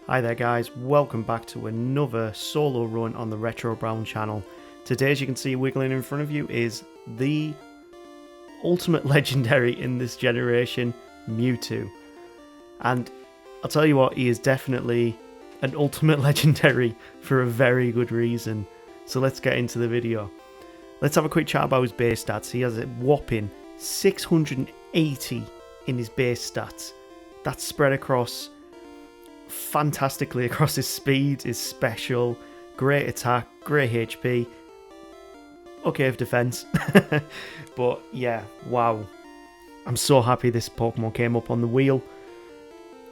Hi there guys, welcome back to another solo run on the Retrobrown channel. Today, as you can see wiggling in front of you, is the ultimate legendary in this generation, Mewtwo. And I'll tell you what, he is definitely an ultimate legendary for a very good reason. So let's get into the video. Let's have a quick chat about his base stats. He has a whopping 680 in his base stats. That's spread across fantastically across his speed, his special, great attack, great HP, okay of defense. But yeah, wow, I'm so happy this Pokemon came up on the wheel,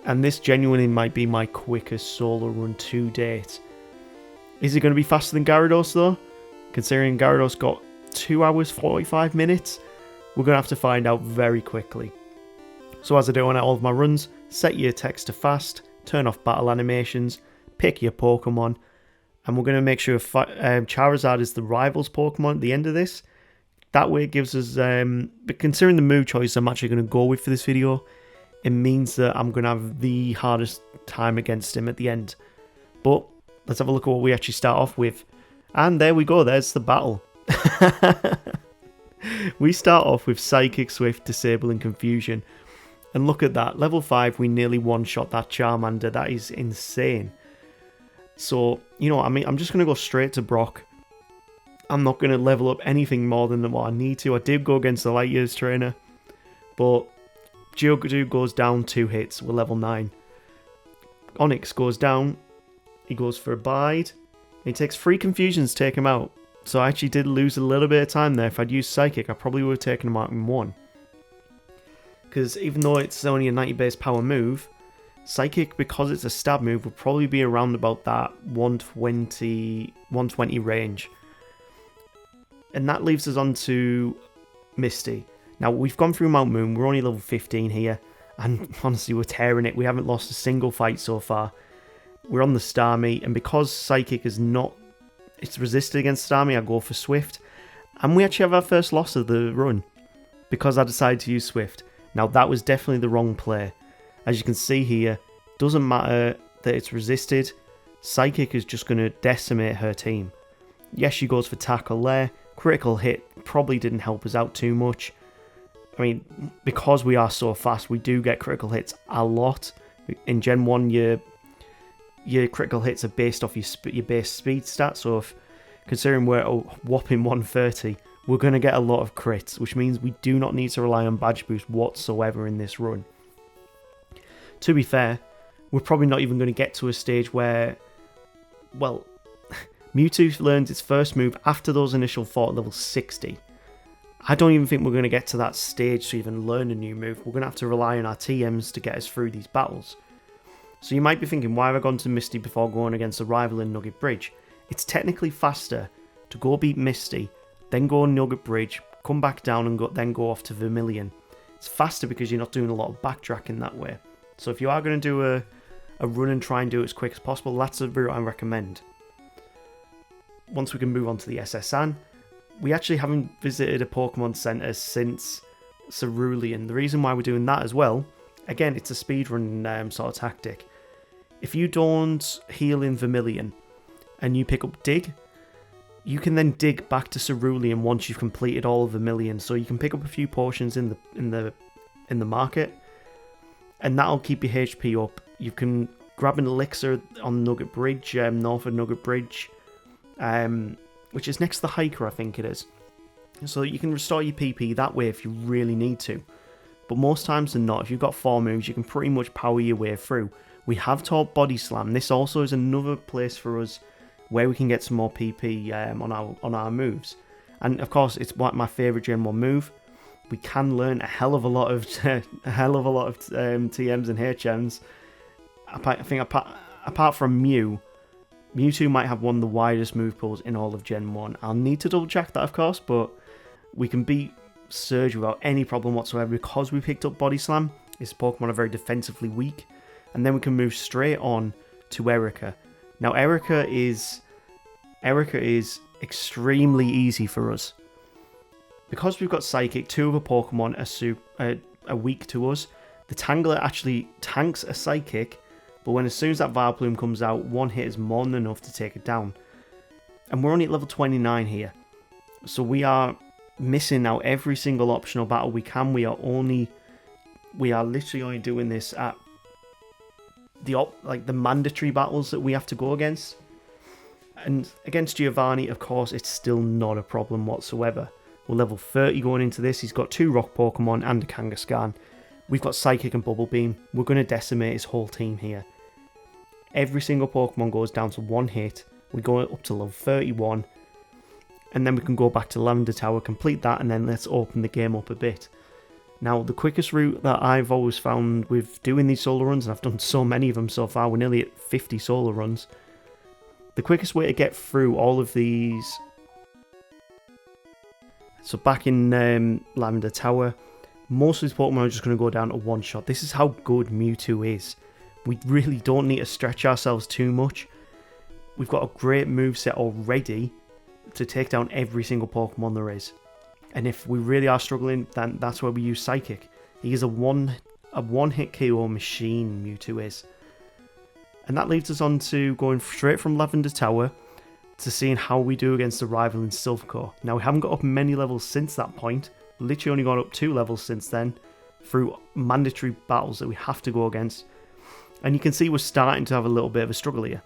and this genuinely might be my quickest solo run to date. Is it going to be faster than Gyarados though? Considering Gyarados got 2 hours 45 minutes, we're going to have to find out very quickly. So as I do on all of my runs, set your text to fast, turn off battle animations, pick your Pokemon, and we're going to make sure Charizard is the rival's Pokemon at the end of this. That way it gives us, but considering the move choice I'm actually going to go with for this video, it means that I'm going to have the hardest time against him at the end. But let's have a look at what we actually start off with. And there we go, there's the battle. We start off with Psychic, Swift, Disable and Confusion. And look at that, level 5, we nearly one-shot that Charmander. That is insane. So, you know, I mean, I'm just going to go straight to Brock. I'm not going to level up anything more than what I need to. I did go against the Light Years trainer, but Geodude goes down 2 hits, we're level 9. Onix goes down, he goes for a Bide. He takes 3 Confusions to take him out. So I actually did lose a little bit of time there. If I'd used Psychic, I probably would have taken him out in 1. Because even though it's only a 90 base power move, Psychic, because it's a stab move, will probably be around about that 120 range. And that leaves us on to Misty. Now, we've gone through Mount Moon, we're only level 15 here, and honestly, we're tearing it. We haven't lost a single fight so far. We're on the Starmie, and because Psychic is not... it's resisted against Starmie, I go for Swift. And we actually have our first loss of the run, because I decided to use Swift. Now, that was definitely the wrong play. As you can see here, doesn't matter that it's resisted. Psychic is just going to decimate her team. Yes, she goes for Tackle there. Critical hit probably didn't help us out too much. I mean, because we are so fast, we do get critical hits a lot. In Gen 1, your critical hits are based off your base speed stats. So if, considering we're a whopping 130... we're going to get a lot of crits, which means we do not need to rely on badge boost whatsoever in this run. To be fair, we're probably not even going to get to a stage where, well, Mewtwo learns its first move after those initial 4 at level 60. I don't even think we're going to get to that stage to even learn a new move. We're going to have to rely on our TMs to get us through these battles. So you might be thinking, why have I gone to Misty before going against a rival in Nugget Bridge? It's technically faster to go beat Misty, then go on Nugget Bridge, come back down and then go off to Vermilion. It's faster because you're not doing a lot of backtracking that way. So if you are going to do a run and try and do it as quick as possible, that's the route I recommend. Once we can move on to the SSN, we actually haven't visited a Pokemon Center since Cerulean. The reason why we're doing that as well, again, it's a speedrun sort of tactic. If you don't heal in Vermilion and you pick up Dig, you can then dig back to Cerulean once you've completed all of Vermilion. So you can pick up a few potions in the market, and that'll keep your HP up. You can grab an elixir on Nugget Bridge, north of Nugget Bridge, which is next to the Hiker, I think it is. So you can restore your PP that way if you really need to. But most times than not, if you've got 4 moves, you can pretty much power your way through. We have taught Body Slam. This also is another place for us where we can get some more PP on our moves. And of course, it's my favourite Gen 1 move. We can learn a hell of a lot of TMs and HMs. I think apart from Mewtwo might have one of the widest move pools in all of Gen 1. I'll need to double check that, of course, but we can beat Surge without any problem whatsoever because we picked up Body Slam. This Pokemon are very defensively weak. And then we can move straight on to Erica. Now, Erica is extremely easy for us. Because we've got Psychic, 2 other Pokemon are weak to us. The Tangler actually tanks a Psychic, But when as soon as that Vileplume comes out, one hit is more than enough to take it down. And we're only at level 29 here. So we are missing out every single optional battle we can. We are literally only doing this at the mandatory battles that we have to go against. And against Giovanni, of course, it's still not a problem whatsoever. We're level 30 going into this. He's got 2 rock Pokemon and a Kangaskhan. We've got Psychic and Bubble Beam. We're going to decimate his whole team here. Every single Pokemon goes down to 1 hit. We go up to level 31. And then we can go back to Lavender Tower, complete that, and then let's open the game up a bit. Now, the quickest route that I've always found with doing these solo runs, and I've done so many of them so far, we're nearly at 50 solo runs. The quickest way to get through all of these... So back in Lavender Tower, most of these Pokemon are just going to go down to 1 shot. This is how good Mewtwo is. We really don't need to stretch ourselves too much. We've got a great moveset already to take down every single Pokemon there is. And if we really are struggling, then that's where we use Psychic. He is a one-hit KO machine, Mewtwo is. And that leads us on to going straight from Lavender Tower to seeing how we do against the rival in Silphcore. Now, we haven't got up many levels since that point. Literally only got up 2 levels since then through mandatory battles that we have to go against. And you can see we're starting to have a little bit of a struggle here.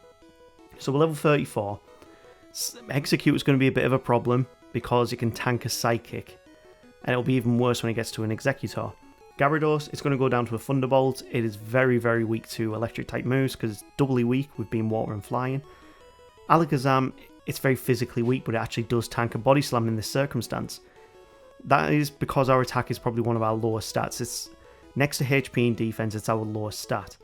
So we're level 34. Execute is going to be a bit of a problem because it can tank a Psychic. And it'll be even worse when it gets to an Executor. Gyarados, it's going to go down to a Thunderbolt. It is very, very weak to electric type moves because it's doubly weak with being water and flying. Alakazam, it's very physically weak, but it actually does tank a Body Slam in this circumstance. That is because our attack is probably one of our lowest stats. It's next to HP and defense, it's our lowest stat.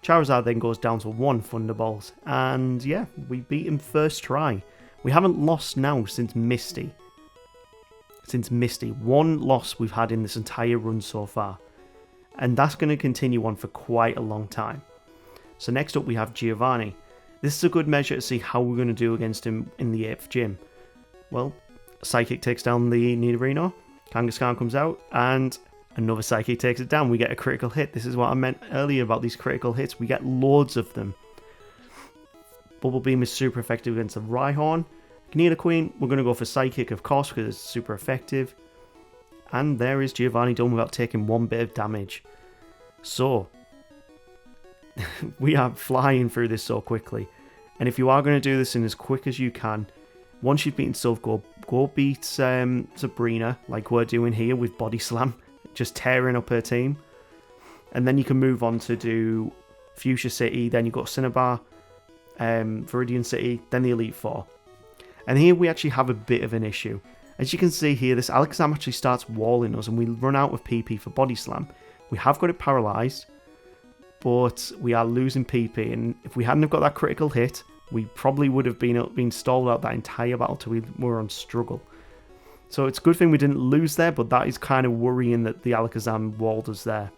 Charizard then goes down to 1 Thunderbolt, and yeah, we beat him first try. We haven't lost now since Misty. One loss we've had in this entire run so far. And that's going to continue on for quite a long time. So next up we have Giovanni. This is a good measure to see how we're going to do against him in the 8th gym. Well, Psychic takes down the Nidorino, Kangaskhan comes out, and another Psychic takes it down. We get a critical hit. This is what I meant earlier about these critical hits. We get loads of them. Bubble Beam is super effective against the Rhyhorn. Queen, we're going to go for Psychic, of course, because it's super effective. And there is Giovanni done without taking 1 bit of damage. So, we are flying through this so quickly. And if you are going to do this in as quick as you can, once you've beaten Silphcore, go beat Sabrina, like we're doing here with Body Slam, just tearing up her team. And then you can move on to do Fuchsia City, then you've got Cinnabar, Viridian City, then the Elite Four. And here we actually have a bit of an issue. As you can see here, this Alakazam actually starts walling us and we run out of PP for Body Slam. We have got it paralysed, but we are losing PP, and if we hadn't have got that critical hit, we probably would have been stalled out that entire battle till we were on struggle. So it's a good thing we didn't lose there, but that is kind of worrying that the Alakazam walled us there.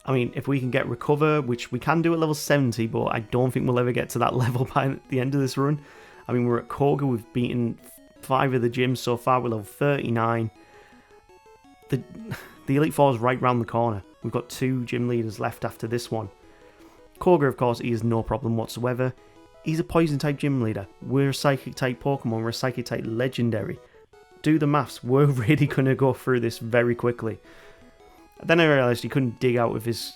I mean, if we can get Recover, which we can do at level 70, but I don't think we'll ever get to that level by the end of this run. I mean, we're at Koga, we've beaten 5 of the gyms so far, we're level 39. The Elite Four is right round the corner. We've got 2 gym leaders left after this one. Koga, of course, he is no problem whatsoever. He's a Poison type gym leader. We're a Psychic type Pokemon, we're a Psychic type Legendary. Do the maths, we're really going to go through this very quickly. Then I realised he couldn't dig out of his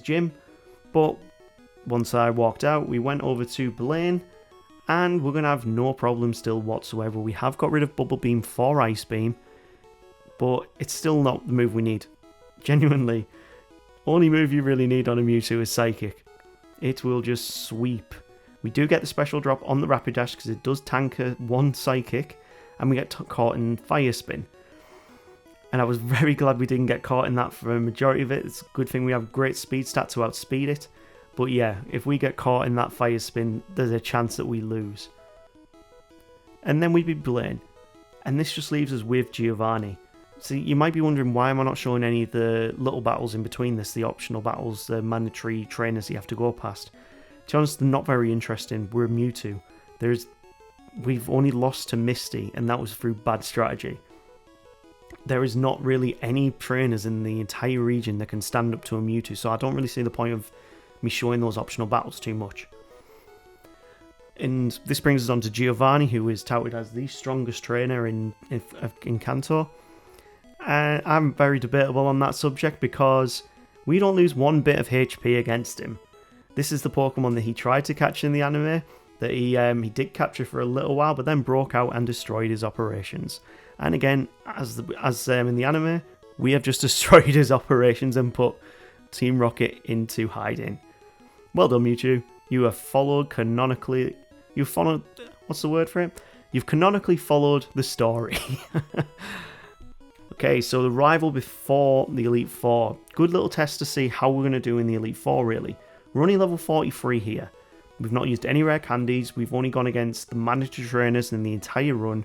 gym, but once I walked out, we went over to Blaine, and we're going to have no problem still whatsoever. We have got rid of Bubble Beam for Ice Beam, but it's still not the move we need. Genuinely, only move you really need on a Mewtwo is Psychic. It will just sweep. We do get the special drop on the Rapidash because it does tank one Psychic, and we get caught in Fire Spin. And I was very glad we didn't get caught in that for a majority of it. It's a good thing we have great speed stat to outspeed it. But yeah, if we get caught in that Fire Spin, there's a chance that we lose. And then we beat Blaine. And this just leaves us with Giovanni. So you might be wondering, why am I not showing any of the little battles in between this, the optional battles, the mandatory trainers you have to go past. To be honest, they're not very interesting. We're Mewtwo. We've only lost to Misty, and that was through bad strategy. there is not really any trainers in the entire region that can stand up to a Mewtwo, so I don't really see the point of me showing those optional battles too much. And this brings us on to Giovanni, who is touted as the strongest trainer in Kanto. I'm very debatable on that subject because we don't lose one bit of HP against him. This is the Pokemon that he tried to catch in the anime, that he did capture for a little while, but then broke out and destroyed his operations. And again, as in the anime, we have just destroyed his operations and put Team Rocket into hiding. Well done, Mewtwo. You have followed canonically. You've followed. What's the word for it? You've canonically followed the story. Okay, so the rival before the Elite Four. Good little test to see how we're going to do in the Elite Four, really. We're only level 43 here. We've not used any rare candies. We've only gone against the mandatory trainers in the entire run.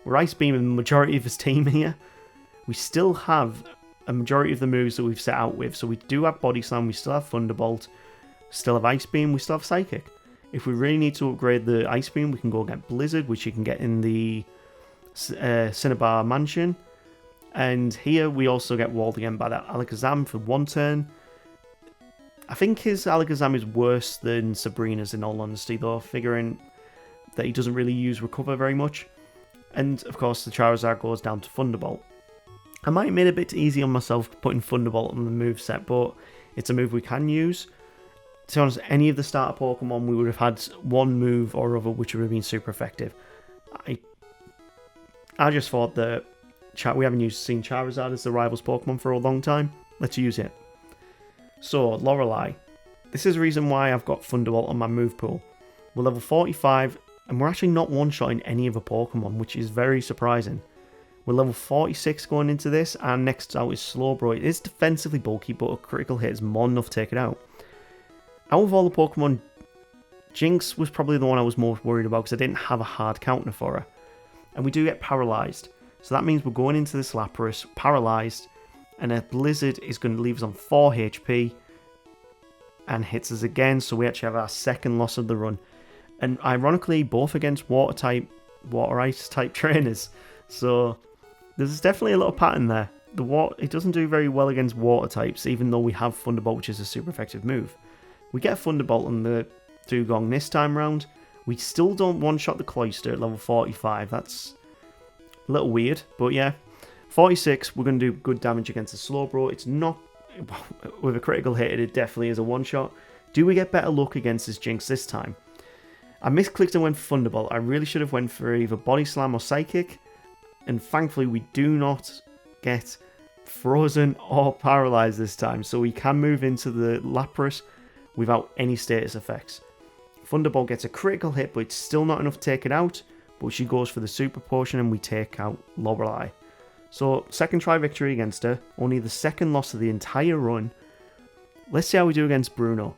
We're Ice Beaming the majority of his team here. We still have a majority of the moves that we've set out with. So we do have Body Slam, we still have Thunderbolt, still have Ice Beam, we still have Psychic. If we really need to upgrade the Ice Beam, we can go get Blizzard, which you can get in the Cinnabar Mansion. And here we also get walled again by that Alakazam for one turn. I think his Alakazam is worse than Sabrina's in all honesty, though, figuring that he doesn't really use Recover very much. And of course the Charizard goes down to Thunderbolt. I might have made it a bit easy on myself putting Thunderbolt on the moveset, but it's a move we can use. To be honest, any of the starter Pokemon, we would have had one move or other which would have been super effective. I just thought that we haven't seen Charizard as the rival's Pokemon for a long time. Let's use it. So, Lorelei. This is the reason why I've got Thunderbolt on my move pool. We're level 45, and we're actually not one-shotting any of the Pokemon, which is very surprising. We're level 46 going into this, and next out is Slowbro. It is defensively bulky, but a critical hit is more than enough to take it out. Out of all the Pokemon, Jinx was probably the one I was most worried about because I didn't have a hard counter for her. And we do get Paralyzed. So that means we're going into this Lapras Paralyzed, and a Blizzard is going to leave us on 4 HP and hits us again, so we actually have our second loss of the run. And ironically, both against Water Ice type trainers. So there's definitely a little pattern there. It doesn't do very well against water types, even though we have Thunderbolt, which is a super effective move. We get a Thunderbolt on the Dugong this time round. We still don't one-shot the Cloyster at level 45. That's a little weird, but yeah. 46, we're going to do good damage against the Slowbro. It's not, with a critical hit, it definitely is a one-shot. Do we get better luck against this Jinx this time? I misclicked and went for Thunderbolt. I really should have went for either Body Slam or Psychic. And thankfully, we do not get Frozen or Paralyzed this time. So we can move into the Lapras without any status effects. Thunderbolt gets a critical hit, but it's still not enough to take it out. But she goes for the Super Potion and we take out Lorelei. So, second try victory against her. Only the second loss of the entire run. Let's see how we do against Bruno.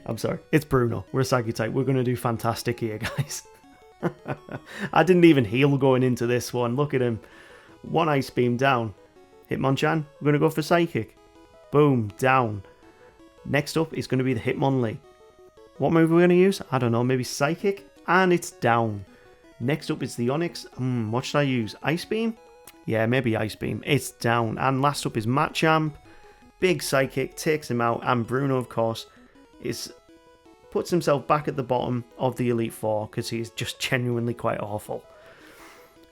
I'm sorry, it's Bruno. We're a Psychic type. We're going to do fantastic here, guys. I didn't even heal going into this one. Look at him. One Ice Beam down. Hitmonchan, we're going to go for Psychic. Boom, down. Next up is going to be the Hitmonlee. What move are we going to use? I don't know, maybe Psychic? And it's down. Next up is the Onix. What should I use? Ice Beam? Yeah, maybe Ice Beam. It's down. And last up is Machamp. Big Psychic, takes him out. And Bruno, of course, puts himself back at the bottom of the Elite Four because he's just genuinely quite awful.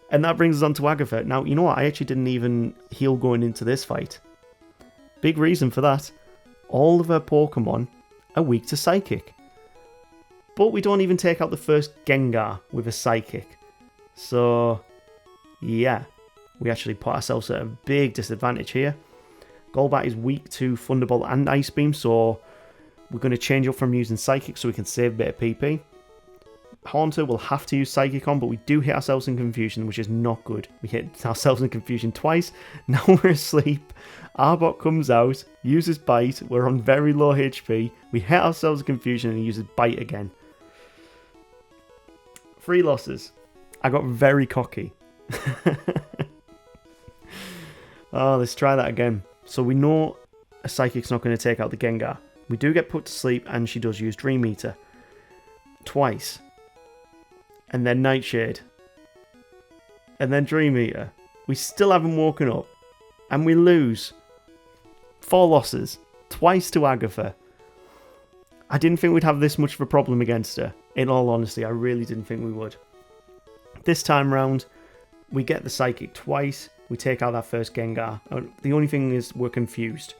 And that brings us on to Agatha. Now, you know what? I actually didn't even heal going into this fight. Big reason for that. All of her Pokemon are weak to Psychic. But we don't even take out the first Gengar with a Psychic. So, yeah. We actually put ourselves at a big disadvantage here. Golbat is weak to Thunderbolt and Ice Beam, so we're going to change up from using Psychic so we can save a bit of PP. Haunter will have to use Psychic on, but we do hit ourselves in Confusion, which is not good. We hit ourselves in Confusion twice. Now we're asleep. Arbok comes out, uses Bite. We're on very low HP. We hit ourselves in Confusion and he uses Bite again. 3 losses. I got very cocky. Oh, let's try that again. So we know a Psychic's not going to take out the Gengar. We do get put to sleep and she does use Dream Eater. Twice. And then Nightshade. and then Dream Eater. We still haven't woken up. And we lose. 4 losses. Twice to Agatha. I didn't think we'd have this much of a problem against her. In all honesty, I really didn't think we would. This time round, we get the Psychic twice. We take out that first Gengar. The only thing is we're confused.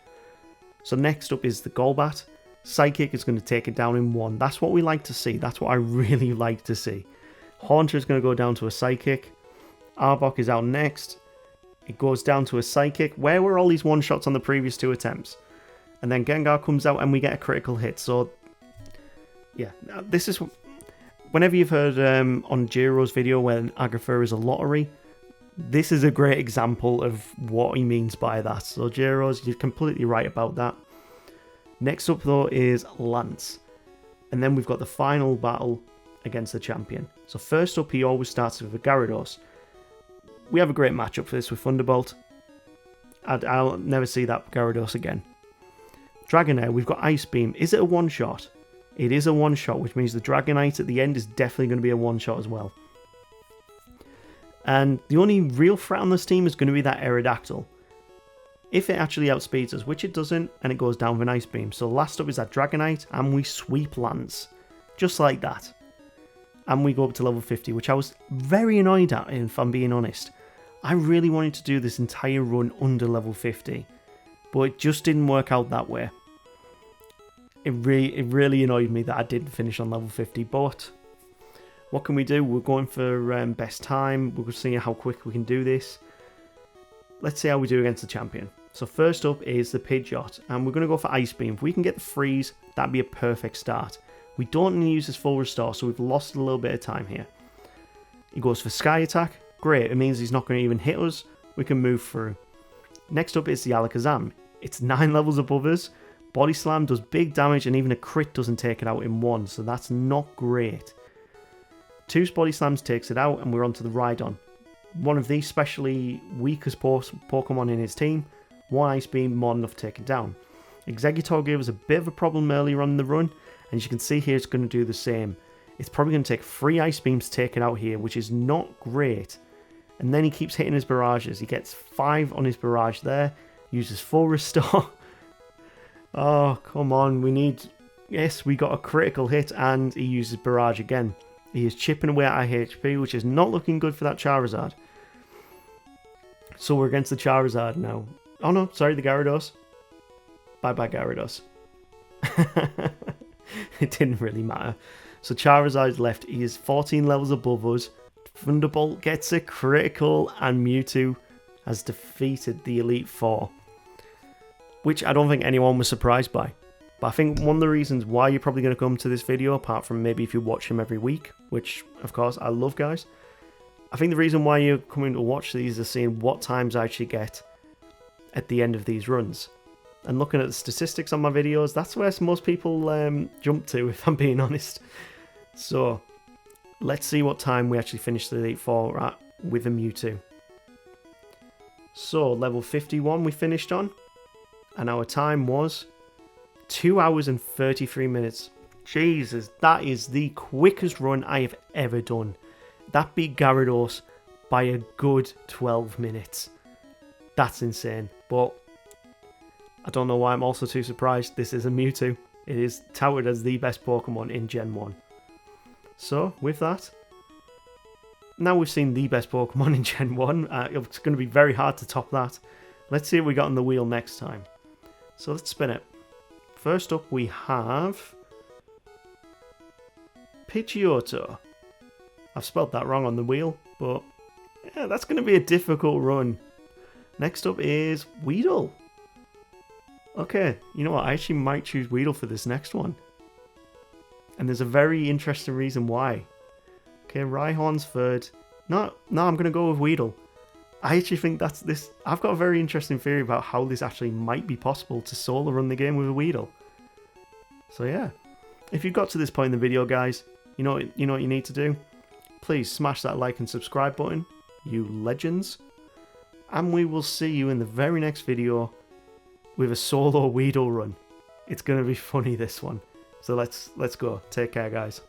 So next up is the Golbat. Psychic is going to take it down in 1. That's what we like to see. That's what I really like to see. Haunter is going to go down to a Psychic. Arbok is out next. It goes down to a Psychic. Where were all these one-shots on the previous 2 attempts? And then Gengar comes out and we get a critical hit. So, yeah. This is... Whenever you've heard on Jiro's video when Agatha is a lottery, this is a great example of what he means by that. So Jiro's, you're completely right about that. Next up though is Lance. And then we've got the final battle against the champion. So first up, he always starts with a Gyarados. We have a great matchup for this with Thunderbolt. I'll never see that Gyarados again. Dragonair, we've got Ice Beam. Is it a one-shot? It is a one-shot, which means the Dragonite at the end is definitely going to be a one-shot as well. And the only real threat on this team is going to be that Aerodactyl. If it actually outspeeds us, which it doesn't, and it goes down with an Ice Beam. So last up is that Dragonite, and we sweep Lance. Just like that. And we go up to level 50, which I was very annoyed at, if I'm being honest. I really wanted to do this entire run under level 50. But it just didn't work out that way. It really annoyed me that I didn't finish on level 50, but what can we do? We're going for best time. We're seeing how quick we can do this. Let's see how we do against the champion. So first up is the Pidgeot, and we're going to go for Ice Beam. If we can get the freeze, that'd be a perfect start. We don't need to use his full restore, so we've lost a little bit of time here. He goes for Sky Attack. Great, it means he's not going to even hit us. We can move through. Next up is the Alakazam. It's 9 levels above us. Body Slam does big damage, and even a crit doesn't take it out in 1, so that's not great. 2 Body Slams takes it out, and we're on to the Rhydon. One of the specially weakest Pokemon in his team. 1 Ice Beam, more than enough to take it down. Exeggutor gave us a bit of a problem earlier on in the run, and as you can see here, it's going to do the same. It's probably going to take 3 Ice Beams to take it out here, which is not great. And then he keeps hitting his barrages. He gets 5 on his barrage there, uses full restore. Oh, come on, we need... Yes, we got a critical hit, and he uses barrage again. He is chipping away at our HP, which is not looking good for that Charizard. So we're against the Charizard now. Oh no, sorry, the Gyarados. Bye-bye, Gyarados. It didn't really matter. So Charizard's left. He is 14 levels above us. Thunderbolt gets a critical, and Mewtwo has defeated the Elite Four. Which I don't think anyone was surprised by. But I think one of the reasons why you're probably going to come to this video, apart from maybe if you watch him every week, which of course I love, guys. I think the reason why you're coming to watch these is seeing what times I actually get at the end of these runs. And looking at the statistics on my videos, that's where most people jump to, if I'm being honest. So, let's see what time we actually finish the Elite Four at with a Mewtwo. So, level 51 we finished on. And our time was 2 hours and 33 minutes. Jesus, that is the quickest run I have ever done. That beat Gyarados by a good 12 minutes. That's insane. But I don't know why I'm also too surprised. This is a Mewtwo. It is touted as the best Pokemon in Gen 1. So, with that, now we've seen the best Pokemon in Gen 1. It's going to be very hard to top that. Let's see what we got on the wheel next time. So let's spin it. First up we have Pidgeotto. I've spelled that wrong on the wheel, but yeah, that's going to be a difficult run. Next up is Weedle. Okay, you know what? I actually might choose Weedle for this next one. And there's a very interesting reason why. Okay, Rhyhorn's third. No, I'm going to go with Weedle. I actually think that's this. I've got a very interesting theory about how this actually might be possible to solo run the game with a Weedle. So yeah, if you got to this point in the video, guys, you know what you need to do. Please smash that like and subscribe button, you legends, and we will see you in the very next video with a solo Weedle run. It's gonna be funny, this one. So let's go. Take care, guys.